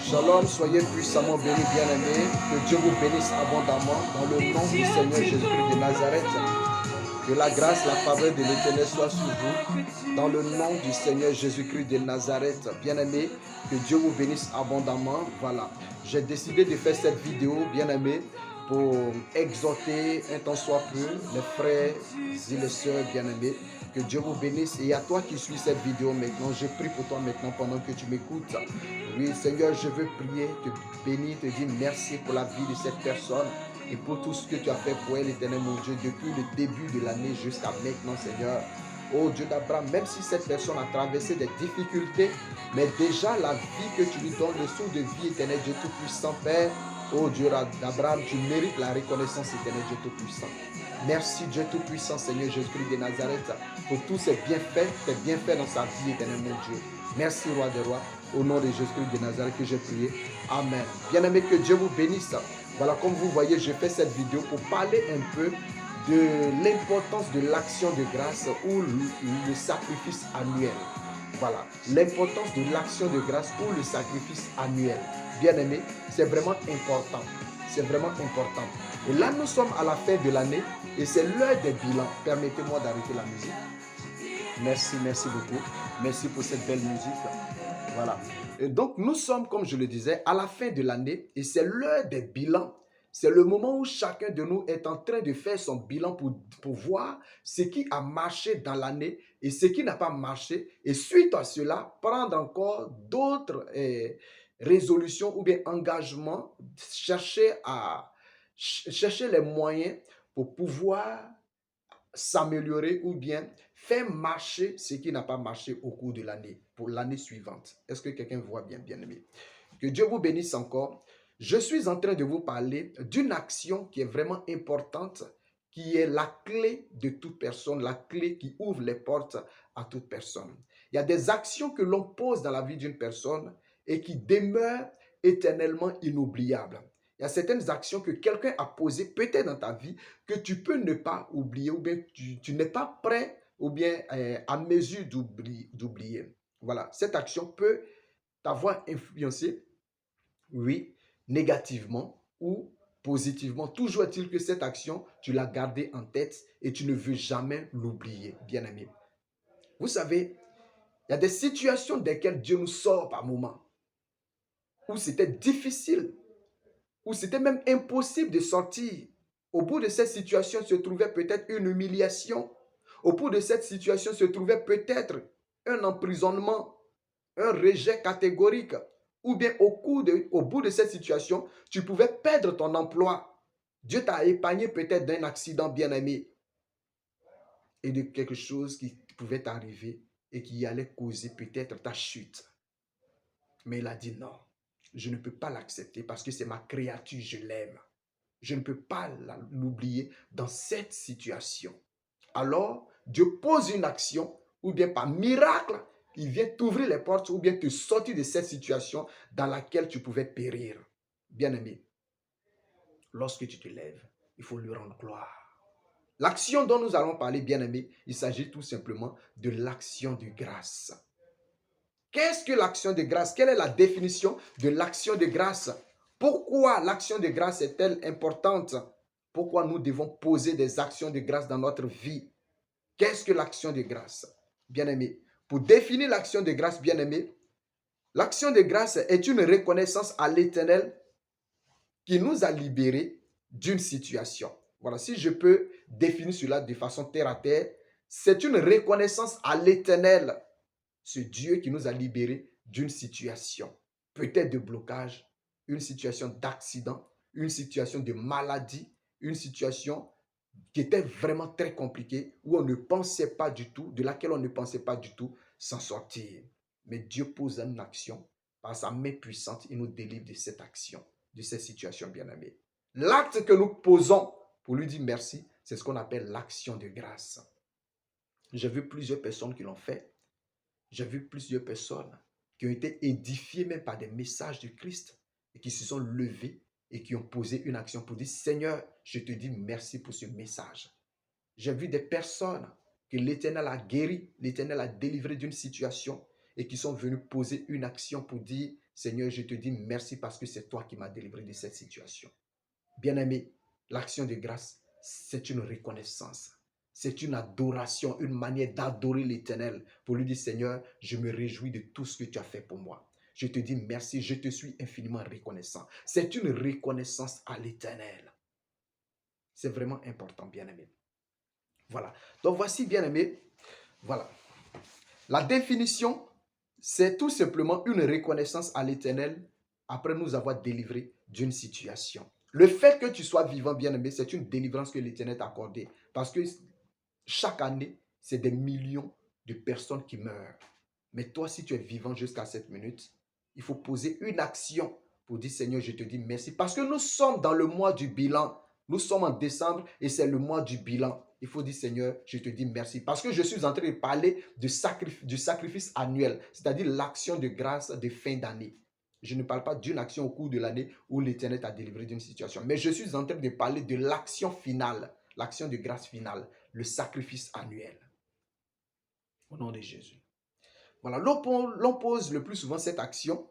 Shalom, soyez puissamment bénis, bien-aimés. Que Dieu vous bénisse abondamment dans le nom du Seigneur Jésus-Christ de Nazareth. Que la grâce, la faveur de l'Éternel soit sur vous. Dans le nom du Seigneur Jésus-Christ de Nazareth. Bien-aimés, que Dieu vous bénisse abondamment. Voilà. J'ai décidé de faire cette vidéo, bien-aimés, pour exhorter un tant soit peu les frères et les sœurs bien-aimés. Que Dieu vous bénisse. Et à toi qui suis cette vidéo maintenant, je prie pour toi maintenant pendant que tu m'écoutes. Oui, Seigneur, je veux prier, te bénir, te dire merci pour la vie de cette personne et pour tout ce que tu as fait pour elle, éternel mon Dieu, depuis le début de l'année jusqu'à maintenant, Seigneur. Oh Dieu d'Abraham, même si cette personne a traversé des difficultés, mais déjà la vie que tu lui donnes, le souffle de vie, éternel Dieu Tout-Puissant, Père, oh Dieu d'Abraham, tu mérites la reconnaissance, éternel Dieu Tout-Puissant. Merci Dieu Tout-Puissant, Seigneur Jésus-Christ de Nazareth, pour tous ces bienfaits dans sa vie, éternel mon Dieu. Merci, Roi des Rois, au nom de Jésus-Christ de Nazareth que j'ai prié. Amen. Bien-aimé, que Dieu vous bénisse. Voilà, comme vous voyez, je fais cette vidéo pour parler un peu de l'importance de l'action de grâce ou le sacrifice annuel. Voilà, l'importance de l'action de grâce ou le sacrifice annuel. Bien-aimé, c'est vraiment important. C'est vraiment important. Et là, nous sommes à la fin de l'année et c'est l'heure des bilans. Permettez-moi d'arrêter la musique. Merci, merci beaucoup. Merci pour cette belle musique. Voilà. Et donc, nous sommes, comme je le disais, à la fin de l'année et c'est l'heure des bilans. C'est le moment où chacun de nous est en train de faire son bilan pour voir ce qui a marché dans l'année et ce qui n'a pas marché. Et suite à cela, prendre encore d'autres résolutions ou bien engagements, chercher les moyens pour pouvoir s'améliorer ou bien faire marcher ce qui n'a pas marché au cours de l'année, pour l'année suivante. Est-ce que quelqu'un voit bien, bien-aimé? Que Dieu vous bénisse encore. Je suis en train de vous parler d'une action qui est vraiment importante, qui est la clé de toute personne, la clé qui ouvre les portes à toute personne. Il y a des actions que l'on pose dans la vie d'une personne et qui demeurent éternellement inoubliables. Il y a certaines actions que quelqu'un a posées peut-être dans ta vie que tu peux ne pas oublier ou bien tu n'es pas prêt ou bien à mesure d'oublier. Voilà, cette action peut t'avoir influencé, oui, négativement ou positivement. Toujours est-il que cette action, tu l'as gardée en tête et tu ne veux jamais l'oublier, bien-aimé. Vous savez, il y a des situations desquelles Dieu nous sort par moments, où c'était difficile, où c'était même impossible de sortir. Au bout de cette situation se trouvait peut-être une humiliation. Au bout de cette situation se trouvait peut-être un emprisonnement, un rejet catégorique. Ou bien au bout de cette situation, tu pouvais perdre ton emploi. Dieu t'a épargné peut-être d'un accident bien-aimé et de quelque chose qui pouvait t'arriver et qui allait causer peut-être ta chute. Mais il a dit non, je ne peux pas l'accepter parce que c'est ma créature, je l'aime. Je ne peux pas l'oublier dans cette situation. Alors, Dieu pose une action, ou bien par miracle, il vient t'ouvrir les portes, ou bien te sortir de cette situation dans laquelle tu pouvais périr. Bien-aimé, lorsque tu te lèves, il faut lui rendre gloire. L'action dont nous allons parler, bien-aimé, il s'agit tout simplement de l'action de grâce. Qu'est-ce que l'action de grâce? Quelle est la définition de l'action de grâce? Pourquoi l'action de grâce est-elle importante? Pourquoi nous devons poser des actions de grâce dans notre vie? Qu'est-ce que l'action de grâce? Bien-aimé, pour définir l'action de grâce, bien-aimé, l'action de grâce est une reconnaissance à l'Éternel qui nous a libérés d'une situation. Voilà, si je peux définir cela de façon terre à terre, c'est une reconnaissance à l'Éternel, ce Dieu qui nous a libérés d'une situation, peut-être de blocage, une situation d'accident, une situation de maladie, une situation qui était vraiment très compliquée, où on ne pensait pas du tout, de laquelle on ne pensait pas du tout s'en sortir. Mais Dieu pose une action, par sa main puissante, il nous délivre de cette action, de cette situation bien-aimée. L'acte que nous posons pour lui dire merci, c'est ce qu'on appelle l'action de grâce. J'ai vu plusieurs personnes qui l'ont fait. J'ai vu plusieurs personnes qui ont été édifiées même par des messages de Christ et qui se sont levées et qui ont posé une action pour dire, Seigneur, je te dis merci pour ce message. J'ai vu des personnes que l'Éternel a guéri, l'Éternel a délivré d'une situation et qui sont venus poser une action pour dire, Seigneur, je te dis merci parce que c'est toi qui m'as délivré de cette situation. Bien-aimé, l'action de grâce, c'est une reconnaissance. C'est une adoration, une manière d'adorer l'Éternel pour lui dire, Seigneur, je me réjouis de tout ce que tu as fait pour moi. Je te dis merci, je te suis infiniment reconnaissant. C'est une reconnaissance à l'Éternel. C'est vraiment important, bien-aimé. Voilà. Donc voici, bien-aimé, voilà. La définition, c'est tout simplement une reconnaissance à l'Éternel après nous avoir délivré d'une situation. Le fait que tu sois vivant, bien-aimé, c'est une délivrance que l'Éternel t'a accordée. Parce que chaque année, c'est des millions de personnes qui meurent. Mais toi, si tu es vivant jusqu'à cette minute, il faut poser une action pour dire, Seigneur, je te dis merci. Parce que nous sommes dans le mois du bilan. Nous sommes en décembre et c'est le mois du bilan. Il faut dire, Seigneur, je te dis merci. Parce que je suis en train de parler du sacrifice annuel, c'est-à-dire l'action de grâce de fin d'année. Je ne parle pas d'une action au cours de l'année où l'Éternel t'a délivré d'une situation. Mais je suis en train de parler de l'action finale, l'action de grâce finale, le sacrifice annuel. Au nom de Jésus. Voilà, l'on pose le plus souvent cette action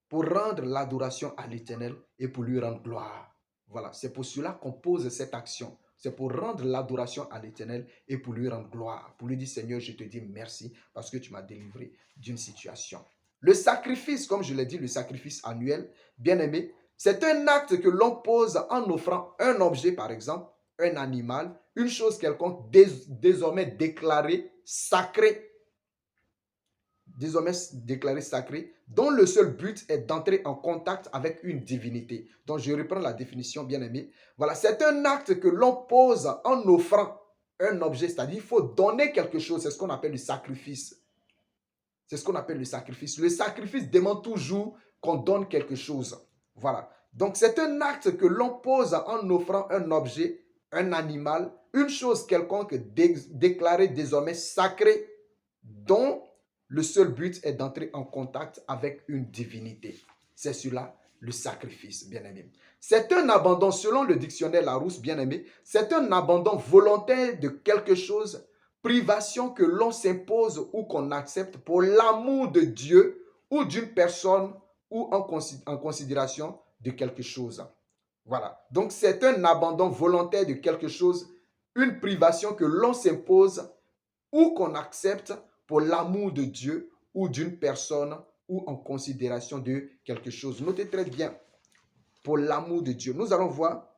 pour rendre l'adoration à l'Éternel et pour lui rendre gloire. Voilà, c'est pour cela qu'on pose cette action. C'est pour rendre l'adoration à l'Éternel et pour lui rendre gloire. Pour lui dire, Seigneur, je te dis merci parce que tu m'as délivré d'une situation. Le sacrifice, comme je l'ai dit, le sacrifice annuel, bien aimé, c'est un acte que l'on pose en offrant un objet, par exemple, un animal, une chose quelconque désormais déclarée sacrée, désormais déclaré sacré, dont le seul but est d'entrer en contact avec une divinité. Donc, je reprends la définition, bien aimé. Voilà, c'est un acte que l'on pose en offrant un objet, c'est-à-dire il faut donner quelque chose, c'est ce qu'on appelle le sacrifice. C'est ce qu'on appelle le sacrifice. Le sacrifice demande toujours qu'on donne quelque chose. Voilà. Donc, c'est un acte que l'on pose en offrant un objet, un animal, une chose quelconque déclarée désormais sacrée, dont le seul but est d'entrer en contact avec une divinité. C'est cela le sacrifice, bien-aimé. C'est un abandon, selon le dictionnaire Larousse, bien-aimé, c'est un abandon volontaire de quelque chose, privation que l'on s'impose ou qu'on accepte pour l'amour de Dieu ou d'une personne ou en considération de quelque chose. Voilà. Donc, c'est un abandon volontaire de quelque chose, une privation que l'on s'impose ou qu'on accepte pour l'amour de Dieu ou d'une personne ou en considération de quelque chose. Notez très bien, pour l'amour de Dieu. Nous allons voir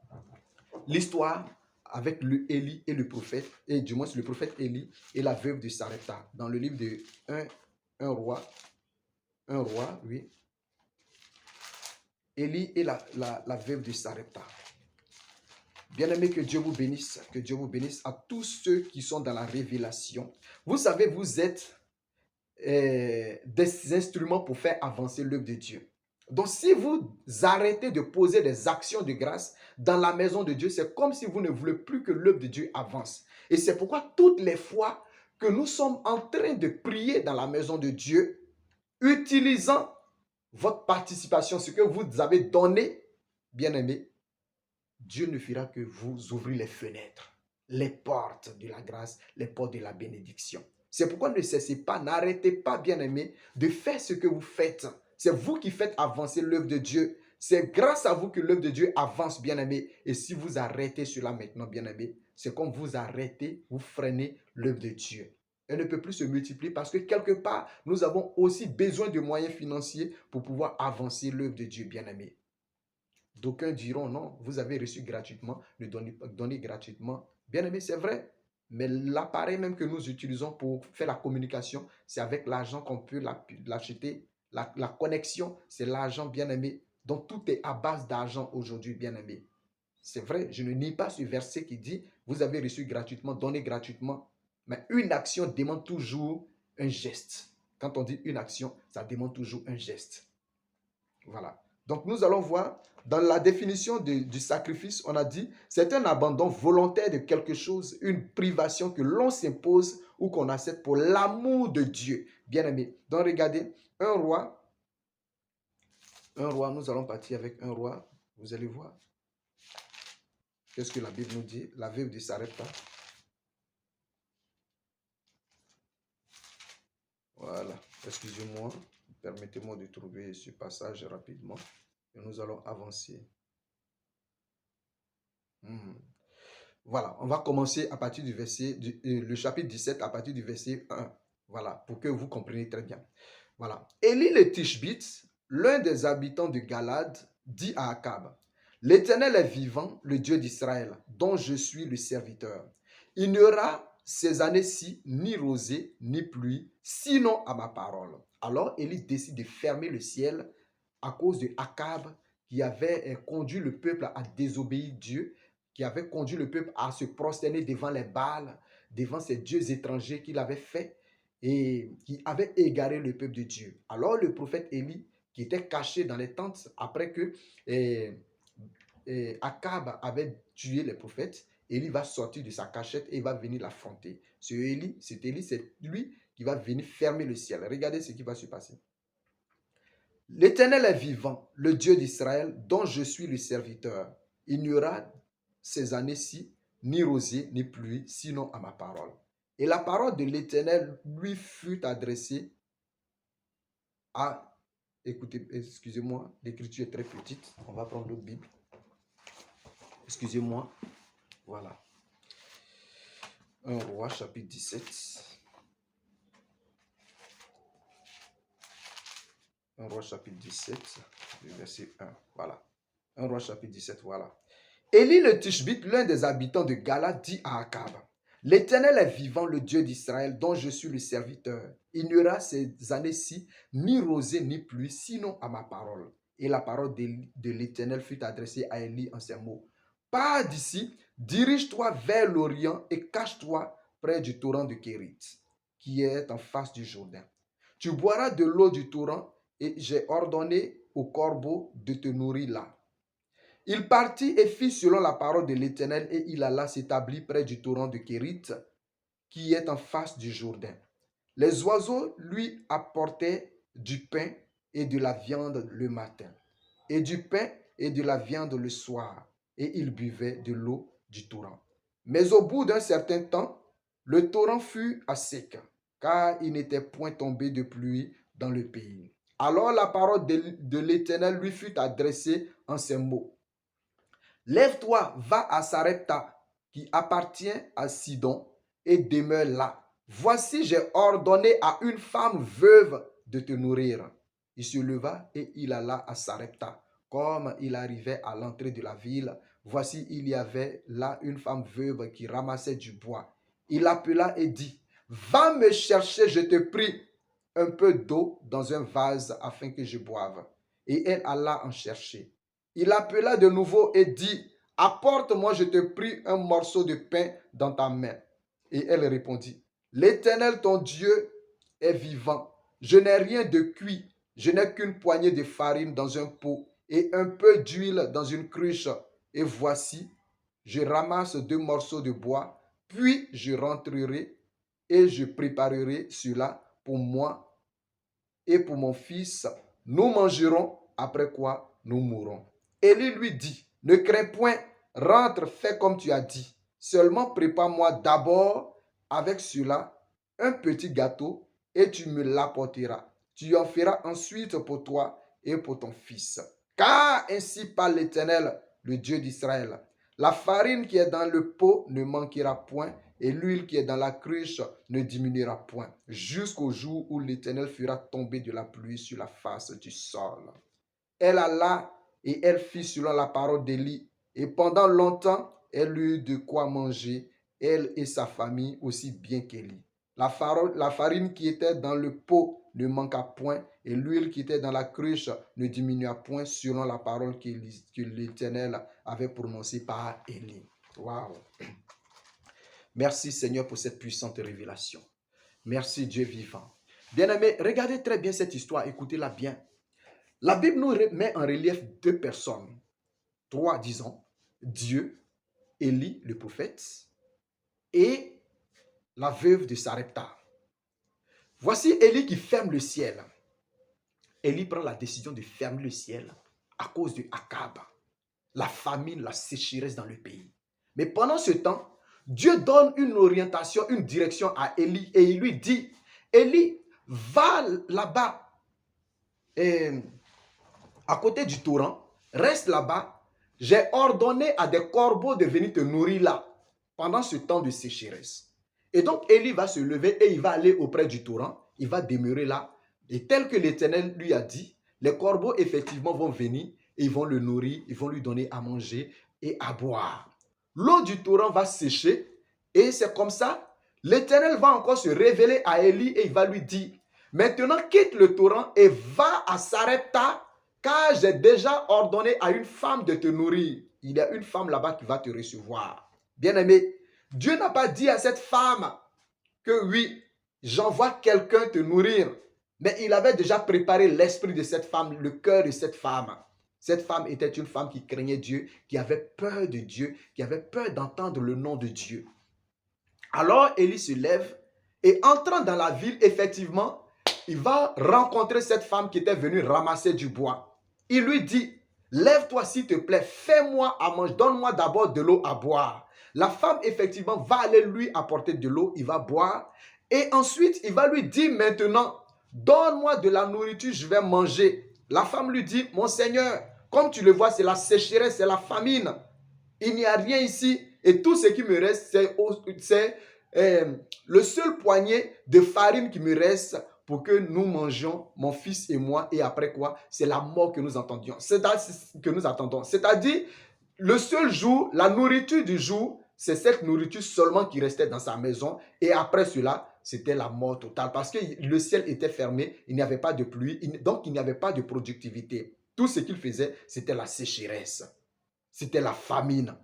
l'histoire avec Élie et le prophète, et du moins le prophète Élie et la veuve de Sarepta, dans le livre de 1 roi, oui. Élie et la veuve de Sarepta. Bien-aimé, que Dieu vous bénisse à tous ceux qui sont dans la révélation. Vous savez, vous êtes des instruments pour faire avancer l'œuvre de Dieu. Donc, si vous arrêtez de poser des actions de grâce dans la maison de Dieu, c'est comme si vous ne voulez plus que l'œuvre de Dieu avance. Et c'est pourquoi toutes les fois que nous sommes en train de prier dans la maison de Dieu, utilisant votre participation, ce que vous avez donné, bien-aimé, Dieu ne fera que vous ouvrir les fenêtres, les portes de la grâce, les portes de la bénédiction. C'est pourquoi ne cessez pas, n'arrêtez pas, bien-aimés, de faire ce que vous faites. C'est vous qui faites avancer l'œuvre de Dieu. C'est grâce à vous que l'œuvre de Dieu avance, bien-aimés. Et si vous arrêtez cela maintenant, bien-aimés, c'est comme vous arrêtez, vous freinez l'œuvre de Dieu. Elle ne peut plus se multiplier parce que quelque part, nous avons aussi besoin de moyens financiers pour pouvoir avancer l'œuvre de Dieu, bien-aimés. D'aucuns diront non, vous avez reçu gratuitement, le donner gratuitement. Bien aimé, c'est vrai. Mais l'appareil même que nous utilisons pour faire la communication, c'est avec l'argent qu'on peut l'acheter. La connexion, c'est l'argent, bien aimé. Donc tout est à base d'argent aujourd'hui, bien aimé. C'est vrai, je ne nie pas ce verset qui dit, vous avez reçu gratuitement, donnez gratuitement. Mais une action demande toujours un geste. Quand on dit une action, ça demande toujours un geste. Voilà. Donc, nous allons voir, dans la définition du sacrifice, on a dit, c'est un abandon volontaire de quelque chose, une privation que l'on s'impose ou qu'on accepte pour l'amour de Dieu. Bien aimé. Donc, regardez, un roi, nous allons partir avec un roi, vous allez voir. Qu'est-ce que la Bible nous dit? La veuve de Sarepta. Excusez-moi, permettez-moi de trouver ce passage rapidement et nous allons avancer. Voilà, on va commencer à partir du verset, le chapitre 17 à partir du verset 1. Voilà, pour que vous compreniez très bien. Voilà. Élie le Tishbite, l'un des habitants de Galad, dit à Akab, l'Éternel est vivant, le Dieu d'Israël, dont je suis le serviteur. Il n'y aura ces années-ci ni rosée ni pluie, sinon à ma parole. Alors Élie décide de fermer le ciel à cause de Akab qui avait conduit le peuple à désobéir Dieu, qui avait conduit le peuple à se prosterner devant les Baals, devant ces dieux étrangers qu'il avait fait et qui avait égaré le peuple de Dieu. Alors le prophète Élie, qui était caché dans les tentes après que Akab avait tué les prophètes, Élie va sortir de sa cachette et il va venir l'affronter. C'est Élie, c'est lui qui va venir fermer le ciel. Regardez ce qui va se passer. L'Éternel est vivant, le Dieu d'Israël, dont je suis le serviteur. Il n'y aura ces années-ci ni rosée ni pluie, sinon à ma parole. Et la parole de l'Éternel lui fut adressée à... Écoutez, excusez-moi, l'écriture est très petite. On va prendre l'autre Bible. Excusez-moi. Voilà. 1 Roi, chapitre 17. 1 Roi, chapitre 17, verset 1. Voilà. 1 Roi, chapitre 17, voilà. Élie le Tishbite, l'un des habitants de Galad, dit à Akab, l'Éternel est vivant, le Dieu d'Israël, dont je suis le serviteur. Il n'y aura ces années-ci ni rosée ni pluie, sinon à ma parole. Et la parole de l'Éternel fut adressée à Élie en ces mots. Pars d'ici, dirige-toi vers l'Orient et cache-toi près du torrent de Kérit, qui est en face du Jourdain. Tu boiras de l'eau du torrent et j'ai ordonné au corbeau de te nourrir là. Il partit et fit selon la parole de l'Éternel et il alla s'établir près du torrent de Kérit, qui est en face du Jourdain. Les oiseaux lui apportaient du pain et de la viande le matin, et du pain et de la viande le soir, et il buvait de l'eau du torrent. Mais au bout d'un certain temps, le torrent fut à sec, car il n'était point tombé de pluie dans le pays. Alors la parole de l'Éternel lui fut adressée en ces mots. Lève-toi, va à Sarepta, qui appartient à Sidon, et demeure là. Voici, j'ai ordonné à une femme veuve de te nourrir. Il se leva et il alla à Sarepta. Comme il arrivait à l'entrée de la ville, voici, il y avait là une femme veuve qui ramassait du bois. Il l'appela et dit, va me chercher, je te prie, un peu d'eau dans un vase afin que je boive. Et elle alla en chercher. Il appela de nouveau et dit, apporte-moi, je te prie, un morceau de pain dans ta main. Et elle répondit, l'Éternel ton Dieu est vivant. Je n'ai rien de cuit. Je n'ai qu'une poignée de farine dans un pot et un peu d'huile dans une cruche. Et voici, je ramasse 2 morceaux de bois, puis je rentrerai et je préparerai cela pour moi et pour mon fils. Nous mangerons, après quoi nous mourrons. Élie lui dit, ne crains point, rentre, fais comme tu as dit. Seulement prépare-moi d'abord avec cela un petit gâteau et tu me l'apporteras. Tu en feras ensuite pour toi et pour ton fils. Car ainsi parle l'Éternel, le Dieu d'Israël. La farine qui est dans le pot ne manquera point et l'huile qui est dans la cruche ne diminuera point, jusqu'au jour où l'Éternel fera tomber de la pluie sur la face du sol. Elle alla et elle fit selon la parole d'Élie. Et pendant longtemps, elle eut de quoi manger, elle et sa famille aussi bien qu'Élie. La farine qui était dans le pot ne manqua point, et l'huile qui était dans la cruche ne diminua point, selon la parole que l'Éternel avait prononcée par Élie. Waouh! Merci Seigneur pour cette puissante révélation. Merci Dieu vivant. Bien-aimés, regardez très bien cette histoire, écoutez-la bien. La Bible nous met en relief 2 personnes. 3, disons. Dieu, Élie, le prophète, et la veuve de Sarepta. Voici Élie qui ferme le ciel. Élie prend la décision de fermer le ciel à cause de Akab, la famine, la sécheresse dans le pays. Mais pendant ce temps, Dieu donne une orientation, une direction à Élie et il lui dit, Élie, va là-bas, à côté du torrent, reste là-bas. J'ai ordonné à des corbeaux de venir te nourrir là, pendant ce temps de sécheresse. Et donc, Élie va se lever et il va aller auprès du torrent. Il va demeurer là. Et tel que l'Éternel lui a dit, les corbeaux, effectivement, vont venir et ils vont le nourrir, ils vont lui donner à manger et à boire. L'eau du torrent va sécher et c'est comme ça, l'Éternel va encore se révéler à Élie et il va lui dire, maintenant quitte le torrent et va à Sarepta, car j'ai déjà ordonné à une femme de te nourrir. Il y a une femme là-bas qui va te recevoir. Bien-aimé, Dieu n'a pas dit à cette femme que oui, j'envoie quelqu'un te nourrir. Mais il avait déjà préparé l'esprit de cette femme, le cœur de cette femme. Cette femme était une femme qui craignait Dieu, qui avait peur de Dieu, qui avait peur d'entendre le nom de Dieu. Alors Élie se lève et entrant dans la ville, effectivement, il va rencontrer cette femme qui était venue ramasser du bois. Il lui dit, lève-toi s'il te plaît, fais-moi à manger, donne-moi d'abord de l'eau à boire. La femme, effectivement, va aller lui apporter de l'eau, il va boire. Et ensuite, il va lui dire maintenant, donne-moi de la nourriture, je vais manger. La femme lui dit, mon Seigneur, comme tu le vois, c'est la sécheresse, c'est la famine. Il n'y a rien ici. Et tout ce qui me reste, c'est le seul poignet de farine qui me reste pour que nous mangions, mon fils et moi. Et après quoi? C'est la mort que nous entendions. Que nous attendons. C'est-à-dire, le seul jour, la nourriture du jour, c'est cette nourriture seulement qui restait dans sa maison. Et après cela, c'était la mort totale. Parce que le ciel était fermé, il n'y avait pas de pluie, donc il n'y avait pas de productivité. Tout ce qu'il faisait, c'était la sécheresse. C'était la famine.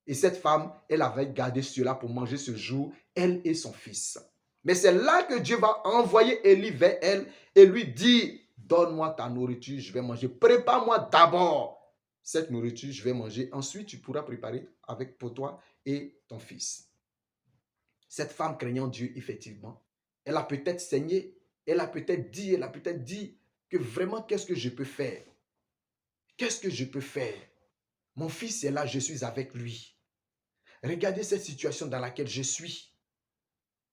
Et cette femme, elle avait gardé cela pour manger ce jour, elle et son fils. Mais c'est là que Dieu va envoyer Élie vers elle et lui dire, donne-moi ta nourriture, je vais manger. Prépare-moi d'abord cette nourriture, je vais manger. Ensuite, tu pourras préparer pour toi et ton fils. Cette femme craignant Dieu, effectivement, elle a peut-être saigné, elle a peut-être dit que vraiment, qu'est-ce que je peux faire? Qu'est-ce que je peux faire? Mon fils est là, je suis avec lui. Regardez cette situation dans laquelle je suis.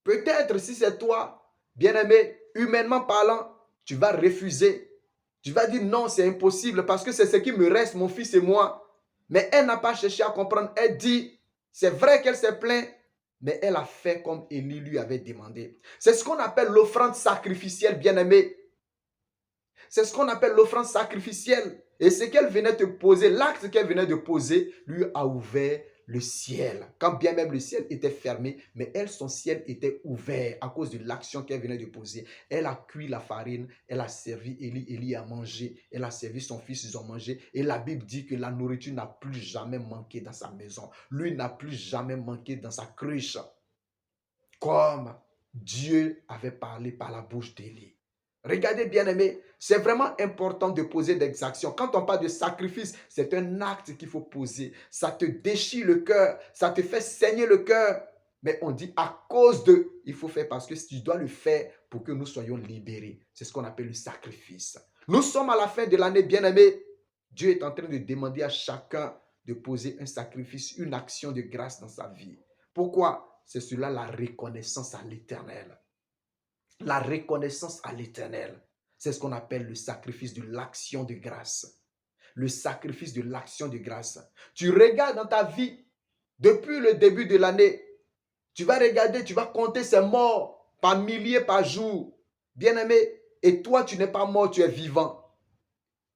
Peut-être si c'est toi, bien-aimé, humainement parlant, tu vas refuser. Tu vas dire non, c'est impossible parce que c'est ce qui me reste, mon fils et moi. Mais elle n'a pas cherché à comprendre. Elle dit, c'est vrai qu'elle s'est plainte, mais elle a fait comme Élie lui avait demandé. C'est ce qu'on appelle l'offrande sacrificielle, bien-aimé. C'est ce qu'on appelle l'offrande sacrificielle. Et ce qu'elle venait de poser, l'acte qu'elle venait de poser, lui a ouvert le ciel. Quand bien même le ciel était fermé, mais elle, son ciel était ouvert à cause de l'action qu'elle venait de poser. Elle a cuit la farine, elle a servi Élie, Élie a mangé, elle a servi son fils, ils ont mangé. Et la Bible dit que la nourriture n'a plus jamais manqué dans sa maison. Lui n'a plus jamais manqué dans sa cruche. Comme Dieu avait parlé par la bouche d'Élie. Regardez, bien-aimés, c'est vraiment important de poser des actions. Quand on parle de sacrifice, c'est un acte qu'il faut poser. Ça te déchire le cœur, ça te fait saigner le cœur. Mais on dit à cause de, il faut faire parce que tu dois le faire pour que nous soyons libérés. C'est ce qu'on appelle le sacrifice. Nous sommes à la fin de l'année, bien-aimés. Dieu est en train de demander à chacun de poser un sacrifice, une action de grâce dans sa vie. Pourquoi? C'est cela la reconnaissance à l'Éternel. La reconnaissance à l'Éternel, c'est ce qu'on appelle le sacrifice de l'action de grâce. Le sacrifice de l'action de grâce. Tu regardes dans ta vie, depuis le début de l'année, tu vas regarder, tu vas compter ces morts par milliers par jour. Bien-aimé, et toi tu n'es pas mort, tu es vivant.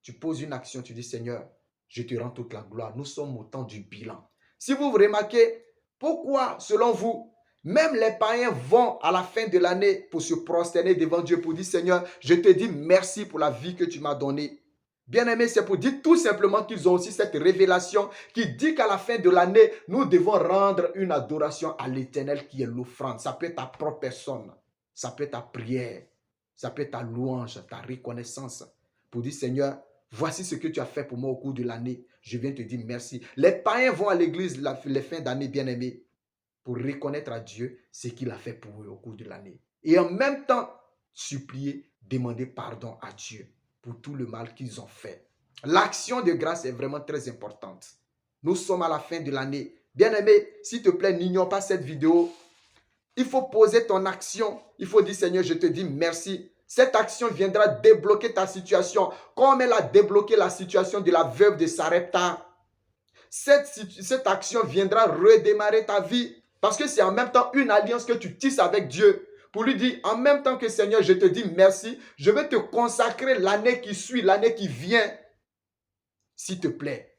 Tu poses une action, tu dis Seigneur, je te rends toute la gloire. Nous sommes au temps du bilan. Si vous remarquez, pourquoi selon vous, même les païens vont à la fin de l'année pour se prosterner devant Dieu, pour dire Seigneur, je te dis merci pour la vie que tu m'as donnée. Bien-aimé, c'est pour dire tout simplement qu'ils ont aussi cette révélation qui dit qu'à la fin de l'année, nous devons rendre une adoration à l'Éternel qui est l'offrande. Ça peut être ta propre personne, ça peut être ta prière, ça peut être ta louange, ta reconnaissance. Pour dire Seigneur, voici ce que tu as fait pour moi au cours de l'année. Je viens te dire merci. Les païens vont à l'église les fins d'année, bien-aimés, pour reconnaître à Dieu ce qu'il a fait pour eux au cours de l'année. Et en même temps, supplier, demander pardon à Dieu pour tout le mal qu'ils ont fait. L'action de grâce est vraiment très importante. Nous sommes à la fin de l'année. Bien-aimé, s'il te plaît, n'ignore pas cette vidéo. Il faut poser ton action. Il faut dire, Seigneur, je te dis merci. Cette action viendra débloquer ta situation, comme elle a débloqué la situation de la veuve de Sarepta. Cette action viendra redémarrer ta vie, parce que c'est en même temps une alliance que tu tisses avec Dieu. Pour lui dire, en même temps que Seigneur, je te dis merci, je vais te consacrer l'année qui suit, l'année qui vient. S'il te plaît,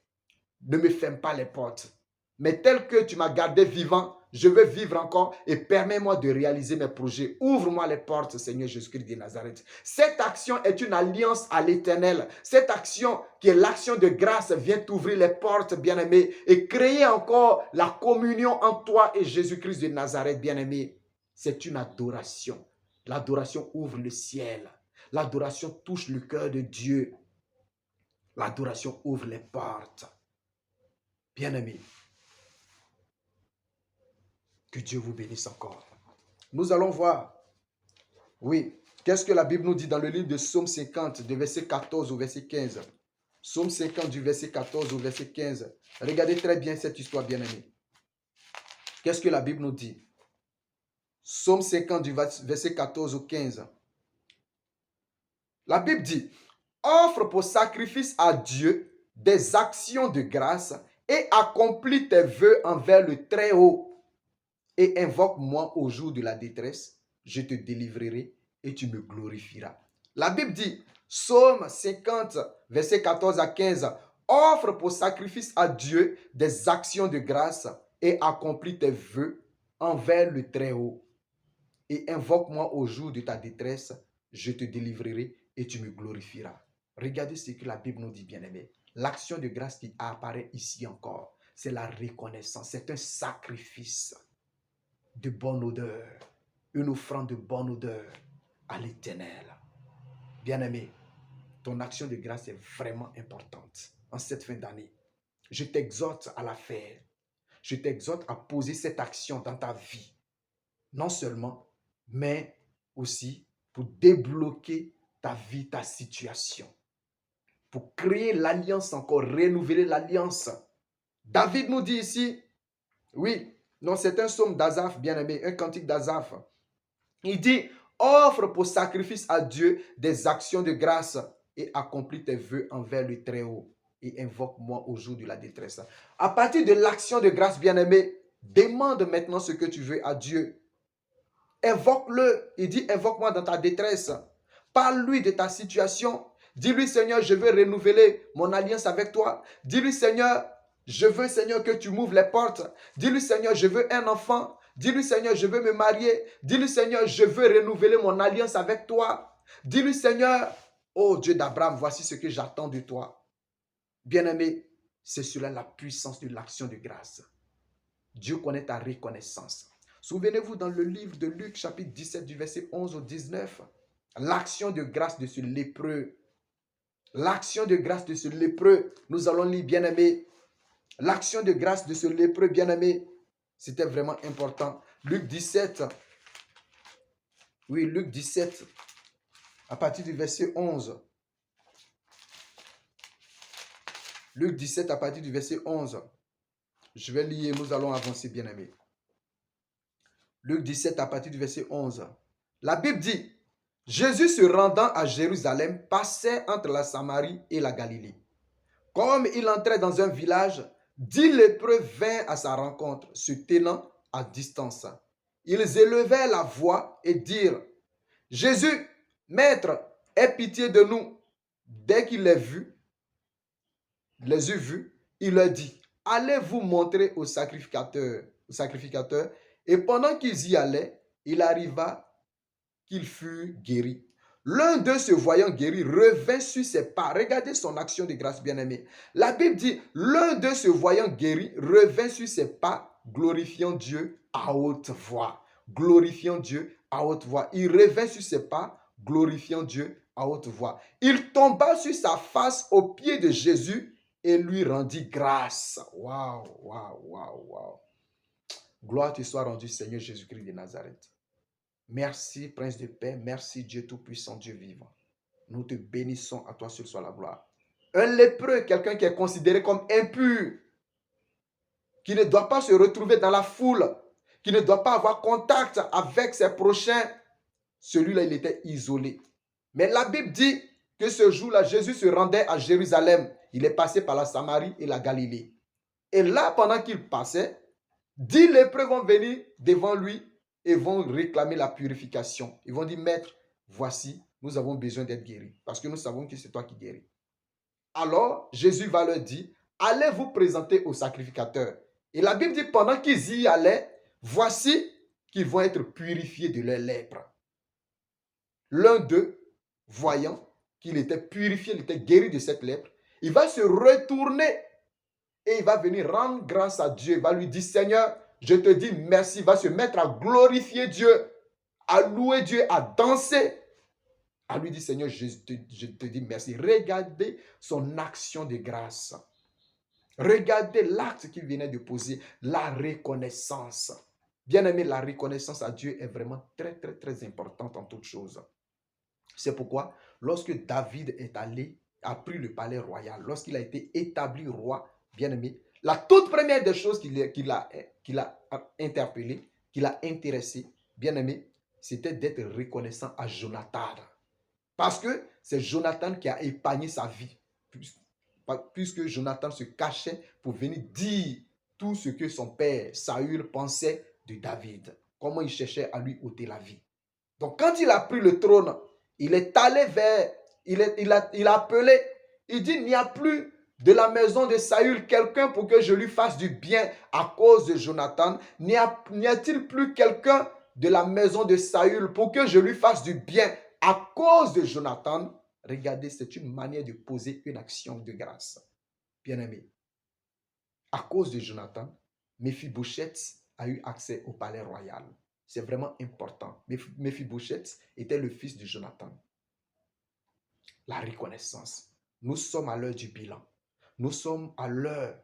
ne me ferme pas les portes. Mais tel que tu m'as gardé vivant, je veux vivre encore et permets-moi de réaliser mes projets. Ouvre-moi les portes, Seigneur Jésus-Christ de Nazareth. Cette action est une alliance à l'Éternel. Cette action, qui est l'action de grâce, vient t'ouvrir les portes, bien-aimé, et créer encore la communion entre toi et Jésus-Christ de Nazareth, bien-aimé. C'est une adoration. L'adoration ouvre le ciel. L'adoration touche le cœur de Dieu. L'adoration ouvre les portes. Bien-aimé, que Dieu vous bénisse encore. Nous allons voir, oui, qu'est-ce que la Bible nous dit dans le livre de Psaume 50, du verset 14 au verset 15. Psaume 50, du verset 14 au verset 15. Regardez très bien cette histoire, bien-aimé. Qu'est-ce que la Bible nous dit? Psaume 50, du verset 14 au 15. La Bible dit, offre pour sacrifice à Dieu des actions de grâce et accomplis tes vœux envers le Très-Haut. Et invoque-moi au jour de la détresse, je te délivrerai et tu me glorifieras. La Bible dit, Psaume 50, verset 14 à 15, offre pour sacrifice à Dieu des actions de grâce et accomplis tes vœux envers le Très-Haut. Et invoque-moi au jour de ta détresse, je te délivrerai et tu me glorifieras. Regardez ce que la Bible nous dit, bien-aimé. L'action de grâce qui apparaît ici encore, c'est la reconnaissance, c'est un sacrifice de bonne odeur, une offrande de bonne odeur à l'Éternel. Bien-aimé, ton action de grâce est vraiment importante en cette fin d'année. Je t'exhorte à la faire. Je t'exhorte à poser cette action dans ta vie. Non seulement, mais aussi pour débloquer ta vie, ta situation. Pour créer l'alliance encore, renouveler l'alliance. David nous dit ici, oui, non, c'est un psaume d'Asaph, bien-aimé, un cantique d'Asaph. Il dit, offre pour sacrifice à Dieu des actions de grâce et accomplis tes vœux envers le Très-Haut et invoque-moi au jour de la détresse. À partir de l'action de grâce, bien-aimé, demande maintenant ce que tu veux à Dieu. Invoque-le. Il dit, invoque-moi dans ta détresse. Parle-lui de ta situation. Dis-lui, Seigneur, je veux renouveler mon alliance avec toi. Dis-lui, Seigneur, je veux, Seigneur, que tu m'ouvres les portes. Dis-lui, Seigneur, je veux un enfant. Dis-lui, Seigneur, je veux me marier. Dis-lui, Seigneur, je veux renouveler mon alliance avec toi. Dis-lui, Seigneur, oh Dieu d'Abraham, voici ce que j'attends de toi. Bien-aimé, c'est cela la puissance de l'action de grâce. Dieu connaît ta reconnaissance. Souvenez-vous dans le livre de Luc, chapitre 17, du verset 11 au 19, l'action de grâce de ce lépreux. L'action de grâce de ce lépreux. Nous allons lire, bien-aimé. L'action de grâce de ce lépreux, bien-aimé. C'était vraiment important. Luc 17. Oui, Luc 17. À partir du verset 11. Luc 17 à partir du verset 11. Je vais lire, nous allons avancer, bien-aimé. Luc 17 à partir du verset 11. La Bible dit, Jésus se rendant à Jérusalem passait entre la Samarie et la Galilée. Comme il entrait dans un village, 10 lépreux vinrent à sa rencontre, se tenant à distance. Ils élevaient la voix et dirent, Jésus, Maître, aie pitié de nous. Dès qu'il les eut vus, il leur dit, allez vous montrer au sacrificateur. Et pendant qu'ils y allaient, il arriva qu'il fut guéri. L'un d'eux, se voyant guéri, revint sur ses pas. Regardez son action de grâce, bien-aimé. La Bible dit, l'un d'eux, se voyant guéri, revint sur ses pas, glorifiant Dieu à haute voix. Glorifiant Dieu à haute voix. Il revint sur ses pas, glorifiant Dieu à haute voix. Il tomba sur sa face aux pieds de Jésus et lui rendit grâce. Waouh, waouh, waouh, waouh. Gloire te soit rendue, Seigneur Jésus-Christ de Nazareth. Merci, Prince de paix. Merci, Dieu Tout-Puissant, Dieu vivant. Nous te bénissons, à toi seul soit la gloire. Un lépreux, quelqu'un qui est considéré comme impur, qui ne doit pas se retrouver dans la foule, qui ne doit pas avoir contact avec ses prochains. Celui-là, il était isolé. Mais la Bible dit que ce jour-là, Jésus se rendait à Jérusalem. Il est passé par la Samarie et la Galilée. Et là, pendant qu'il passait, 10 lépreux vont venir devant lui et vont réclamer la purification. Ils vont dire, Maître, voici, nous avons besoin d'être guéris. Parce que nous savons que c'est toi qui guéris. Alors, Jésus va leur dire, allez vous présenter au sacrificateur. Et la Bible dit, pendant qu'ils y allaient, voici qu'ils vont être purifiés de leur lèpre. L'un d'eux, voyant qu'il était purifié, il était guéri de cette lèpre, il va se retourner et il va venir rendre grâce à Dieu. Il va lui dire, Seigneur, je te dis merci. Il va se mettre à glorifier Dieu, à louer Dieu, à danser. À lui dire, Seigneur, je te dis merci. Regardez son action de grâce. Regardez l'acte qu'il venait de poser, la reconnaissance. Bien aimé, la reconnaissance à Dieu est vraiment très, très, très importante en toutes choses. C'est pourquoi, lorsque David a pris le palais royal, lorsqu'il a été établi roi, bien aimé, la toute première des choses qu'il a interpellé, qu'il a intéressé, bien aimé, c'était d'être reconnaissant à Jonathan. Parce que c'est Jonathan qui a épargné sa vie. Puisque Jonathan se cachait pour venir dire tout ce que son père Saül pensait de David. Comment il cherchait à lui ôter la vie. Donc quand il a pris le trône, il est allé vers, il a appelé, il dit, il n'y a plus de la maison de Saül quelqu'un pour que je lui fasse du bien à cause de Jonathan. N'y a-t-il plus quelqu'un de la maison de Saül pour que je lui fasse du bien à cause de Jonathan? Regardez, c'est une manière de poser une action de grâce. Bien-aimé, à cause de Jonathan, Méphibosheth a eu accès au palais royal. C'est vraiment important. Méphibosheth était le fils de Jonathan. La reconnaissance. Nous sommes à l'heure du bilan. Nous sommes à l'heure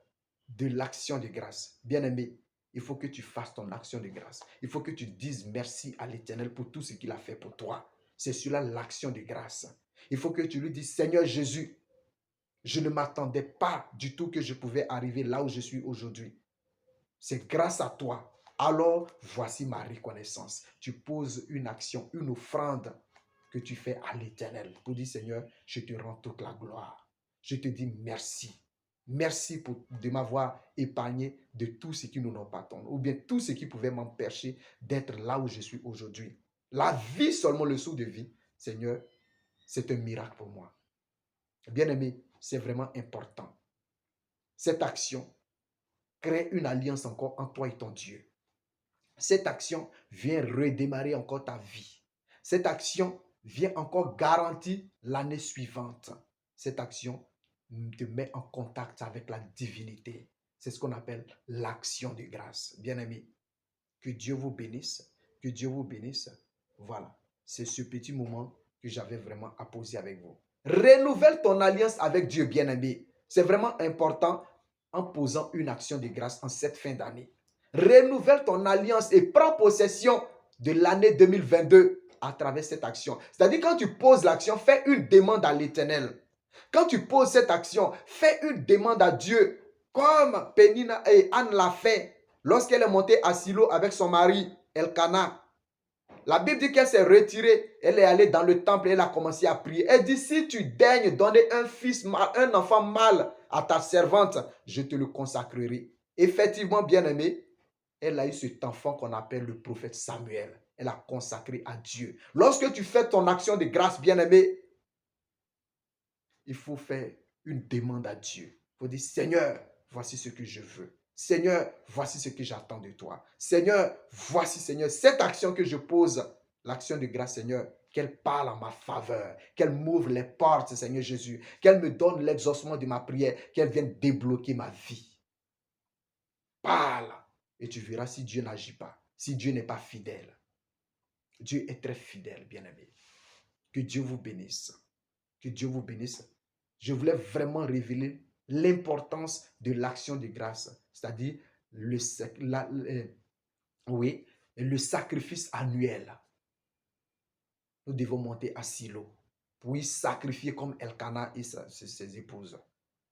de l'action de grâce. Bien-aimé, il faut que tu fasses ton action de grâce. Il faut que tu dises merci à l'Éternel pour tout ce qu'il a fait pour toi. C'est cela l'action de grâce. Il faut que tu lui dises, Seigneur Jésus, je ne m'attendais pas du tout que je pouvais arriver là où je suis aujourd'hui. C'est grâce à toi. Alors, voici ma reconnaissance. Tu poses une action, une offrande que tu fais à l'Éternel pour dire, Seigneur, je te rends toute la gloire. Je te dis merci. Merci de m'avoir épargné de tout ce qui nous n'ont pas tombé, ou bien tout ce qui pouvait m'empêcher d'être là où je suis aujourd'hui. La vie, seulement le saut de vie, Seigneur, c'est un miracle pour moi. Bien-aimé, c'est vraiment important. Cette action crée une alliance encore entre toi et ton Dieu. Cette action vient redémarrer encore ta vie. Cette action vient encore garantir l'année suivante. Cette action te met en contact avec la divinité. C'est ce qu'on appelle l'action de grâce. Bien-aimé, que Dieu vous bénisse. Que Dieu vous bénisse. Voilà, c'est ce petit moment que j'avais vraiment à poser avec vous. Renouvelle ton alliance avec Dieu, bien-aimé. C'est vraiment important en posant une action de grâce en cette fin d'année. Renouvelle ton alliance et prends possession de l'année 2022 à travers cette action. C'est-à-dire, quand tu poses l'action, fais une demande à l'Éternel. Quand tu poses cette action, fais une demande à Dieu, comme Pénina et Anne l'a fait lorsqu'elle est montée à Silo avec son mari, Elkana. La Bible dit qu'elle s'est retirée, elle est allée dans le temple et elle a commencé à prier. Elle dit, si tu daignes donner un enfant mâle à ta servante, je te le consacrerai. Effectivement, bien-aimé, elle a eu cet enfant qu'on appelle le prophète Samuel. Elle a consacré à Dieu. Lorsque tu fais ton action de grâce, bien-aimé, il faut faire une demande à Dieu. Il faut dire, Seigneur, voici ce que je veux. Seigneur, voici ce que j'attends de toi. Seigneur, voici, Seigneur, cette action que je pose, l'action de grâce, Seigneur, qu'elle parle en ma faveur, qu'elle m'ouvre les portes, Seigneur Jésus, qu'elle me donne l'exaucement de ma prière, qu'elle vienne débloquer ma vie. Parle et tu verras si Dieu n'agit pas, si Dieu n'est pas fidèle. Dieu est très fidèle, bien-aimé. Que Dieu vous bénisse. Que Dieu vous bénisse. Je voulais vraiment révéler l'importance de l'action de grâce, c'est-à-dire le sacrifice annuel. Nous devons monter à Silo pour y sacrifier comme Elkana et ses épouses.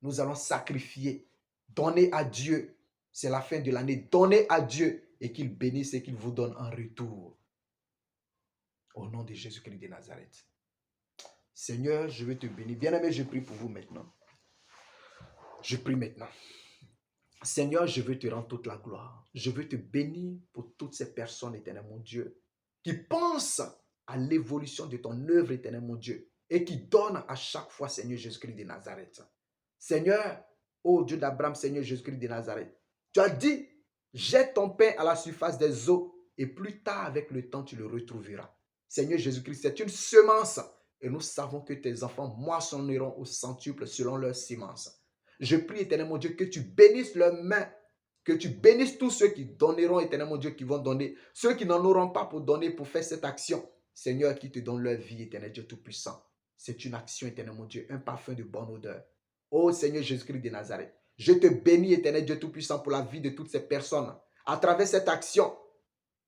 Nous allons sacrifier, donner à Dieu. C'est la fin de l'année. Donnez à Dieu et qu'il bénisse et qu'il vous donne en retour. Au nom de Jésus-Christ de Nazareth. Seigneur, je veux te bénir. Bien-aimé, je prie pour vous maintenant. Je prie maintenant. Seigneur, je veux te rendre toute la gloire. Je veux te bénir pour toutes ces personnes, éternel mon Dieu, qui pensent à l'évolution de ton œuvre, éternel mon Dieu, et qui donnent à chaque fois, Seigneur Jésus-Christ de Nazareth. Seigneur, ô Dieu d'Abraham, Seigneur Jésus-Christ de Nazareth, tu as dit, jette ton pain à la surface des eaux, et plus tard, avec le temps, tu le retrouveras. Seigneur Jésus-Christ, c'est une semence, et nous savons que tes enfants moissonneront au centuple selon leur semence. Je prie, éternel mon Dieu, que tu bénisses leurs mains, que tu bénisses tous ceux qui donneront, éternel mon Dieu, qui vont donner, ceux qui n'en auront pas pour donner, pour faire cette action. Seigneur, qui te donne leur vie, éternel Dieu Tout-Puissant. C'est une action, éternel mon Dieu, un parfum de bonne odeur. Ô Seigneur Jésus-Christ de Nazareth, je te bénis, éternel Dieu Tout-Puissant, pour la vie de toutes ces personnes. À travers cette action,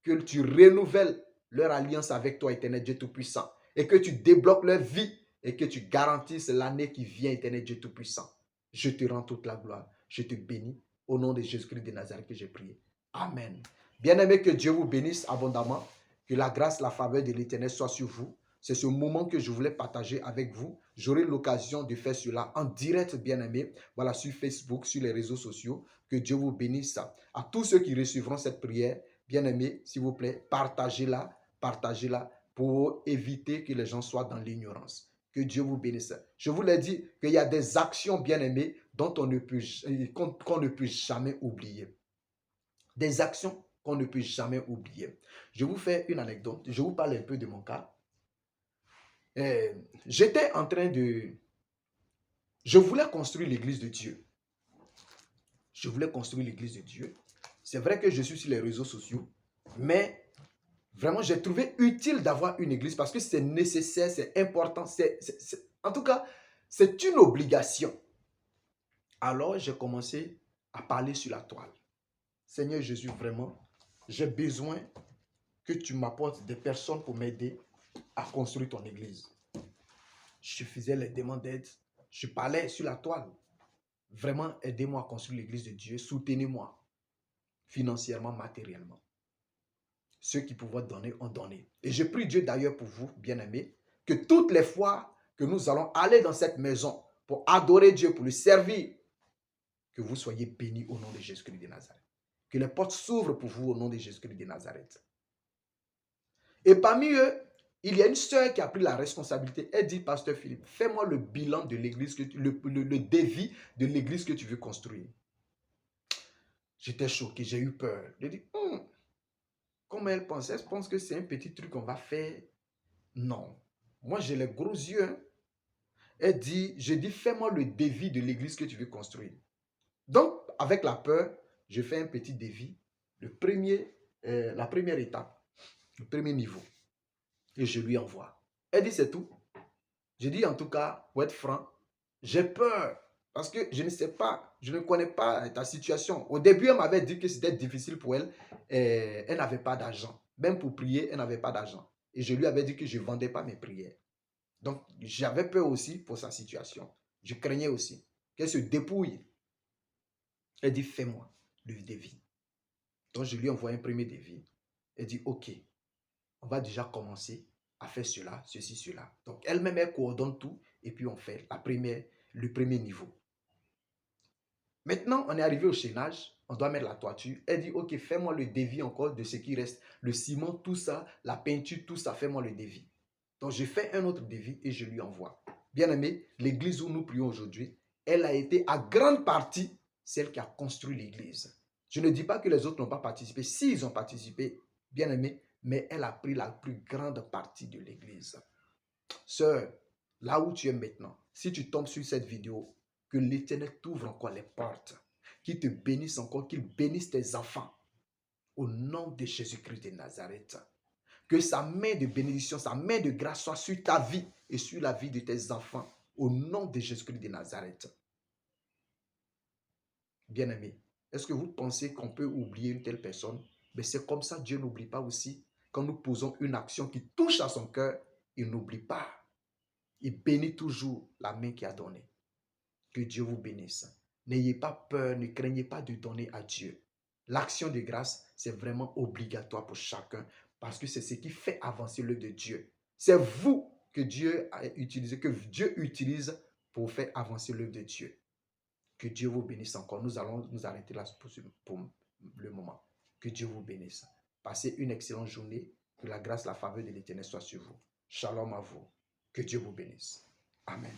que tu renouvelles leur alliance avec toi, éternel Dieu Tout-Puissant, et que tu débloques leur vie, et que tu garantisses l'année qui vient, éternel Dieu Tout-Puissant. Je te rends toute la gloire. Je te bénis au nom de Jésus-Christ de Nazareth que j'ai prié. Amen. Bien-aimés, que Dieu vous bénisse abondamment. Que la grâce, la faveur de l'Éternel soit sur vous. C'est ce moment que je voulais partager avec vous. J'aurai l'occasion de faire cela en direct, bien-aimés. Voilà, sur Facebook, sur les réseaux sociaux. Que Dieu vous bénisse. À tous ceux qui recevront cette prière, bien-aimés, s'il vous plaît, partagez-la pour éviter que les gens soient dans l'ignorance. Que Dieu vous bénisse. Je vous l'ai dit qu'il y a des actions bien-aimées dont qu'on ne peut jamais oublier. Des actions qu'on ne peut jamais oublier. Je vous fais une anecdote. Je vous parle un peu de mon cas. J'étais en train de... Je voulais construire l'église de Dieu. Je voulais construire l'église de Dieu. C'est vrai que je suis sur les réseaux sociaux, mais vraiment, j'ai trouvé utile d'avoir une église parce que c'est nécessaire, c'est important. En tout cas, c'est une obligation. Alors, j'ai commencé à parler sur la toile. Seigneur Jésus, vraiment, j'ai besoin que tu m'apportes des personnes pour m'aider à construire ton église. Je faisais les demandes d'aide. Je parlais sur la toile. Vraiment, aidez-moi à construire l'église de Dieu. Soutenez-moi financièrement, matériellement. Ceux qui pouvaient donner ont donné. Et je prie Dieu d'ailleurs pour vous, bien-aimés, que toutes les fois que nous allons aller dans cette maison pour adorer Dieu, pour le servir, que vous soyez bénis au nom de Jésus-Christ de Nazareth. Que les portes s'ouvrent pour vous au nom de Jésus-Christ de Nazareth. Et parmi eux, il y a une sœur qui a pris la responsabilité. Elle dit, Pasteur Philippe, fais-moi le bilan de l'église, le devis de l'église que tu veux construire. J'étais choqué, j'ai eu peur. J'ai dit, comment elle pense? Elle pense que c'est un petit truc qu'on va faire. Non. Moi, j'ai les gros yeux. Hein. Elle dit, j'ai dit, fais-moi le devis de l'église que tu veux construire. Donc, avec la peur, je fais un petit devis. La première étape, le premier niveau. Et je lui envoie. Elle dit, c'est tout. Je dis, en tout cas, pour être franc, j'ai peur. Parce que je ne sais pas, je ne connais pas ta situation. Au début, elle m'avait dit que c'était difficile pour elle. Elle n'avait pas d'argent. Même pour prier, elle n'avait pas d'argent. Et je lui avais dit que je ne vendais pas mes prières. Donc, j'avais peur aussi pour sa situation. Je craignais aussi qu'elle se dépouille. Elle dit, fais-moi le devis. Donc, je lui envoie un premier devis. Elle dit, ok, on va déjà commencer à faire cela, ceci, cela. Donc, elle-même, elle coordonne tout et puis on fait le premier niveau. Maintenant, on est arrivé au chaînage. On doit mettre la toiture. Elle dit, ok, fais-moi le devis encore de ce qui reste. Le ciment, tout ça, la peinture, tout ça, fais-moi le devis. Donc, je fais un autre devis et je lui envoie. Bien aimé, l'église où nous prions aujourd'hui, elle a été à grande partie celle qui a construit l'église. Je ne dis pas que les autres n'ont pas participé. Si, ils ont participé, bien aimé, mais elle a pris la plus grande partie de l'église. Sœur, là où tu es maintenant, si tu tombes sur cette vidéo, que l'Éternel t'ouvre encore les portes, qu'il te bénisse encore, qu'il bénisse tes enfants. Au nom de Jésus-Christ de Nazareth. Que sa main de bénédiction, sa main de grâce soit sur ta vie et sur la vie de tes enfants. Au nom de Jésus-Christ de Nazareth. Bien-aimé, est-ce que vous pensez qu'on peut oublier une telle personne? Mais c'est comme ça, Dieu n'oublie pas aussi. Quand nous posons une action qui touche à son cœur, il n'oublie pas. Il bénit toujours la main qui a donné. Que Dieu vous bénisse. N'ayez pas peur, ne craignez pas de donner à Dieu. L'action de grâce, c'est vraiment obligatoire pour chacun parce que c'est ce qui fait avancer l'œuvre de Dieu. C'est vous que Dieu a utilisé, que Dieu utilise pour faire avancer l'œuvre de Dieu. Que Dieu vous bénisse encore. Nous allons nous arrêter là pour le moment. Que Dieu vous bénisse. Passez une excellente journée. Que la grâce, la faveur de l'Éternel soit sur vous. Shalom à vous. Que Dieu vous bénisse. Amen.